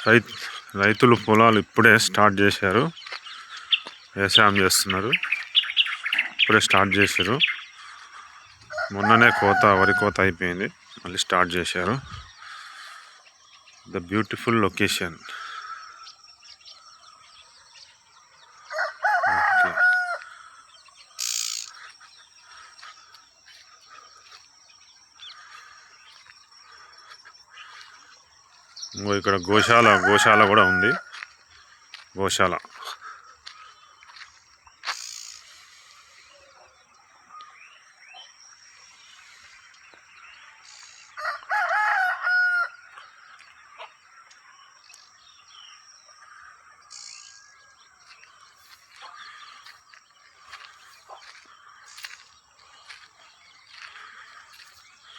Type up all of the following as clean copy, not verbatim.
రై రైతులు పొలాలు ఇప్పుడే స్టార్ట్ చేశారు, వ్యవసాయం చేస్తున్నారు. ఇప్పుడే స్టార్ట్ చేశారు. మొన్ననే వరి కోత అయిపోయింది, మళ్ళీ స్టార్ట్ చేశారు. The beautiful location. ఇక్కడ గోశాల కూడా ఉంది. గోశాల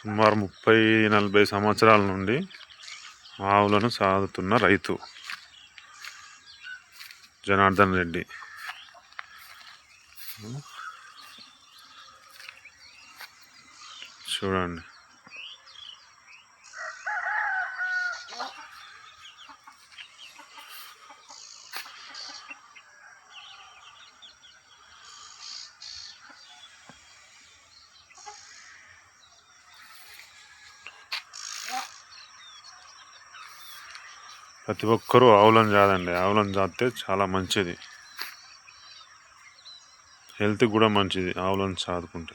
సుమారు 30-40 సంవత్సరాల నుండి ఆవులను సాదుతున్న రైతు జనార్దన్ రెడ్డి. చూడండి, ప్రతి ఒక్కరూ ఆవులను చాదండి. ఆవులను చాదితే చాలా మంచిది, హెల్త్కి కూడా మంచిది ఆవులను చాదుకుంటే.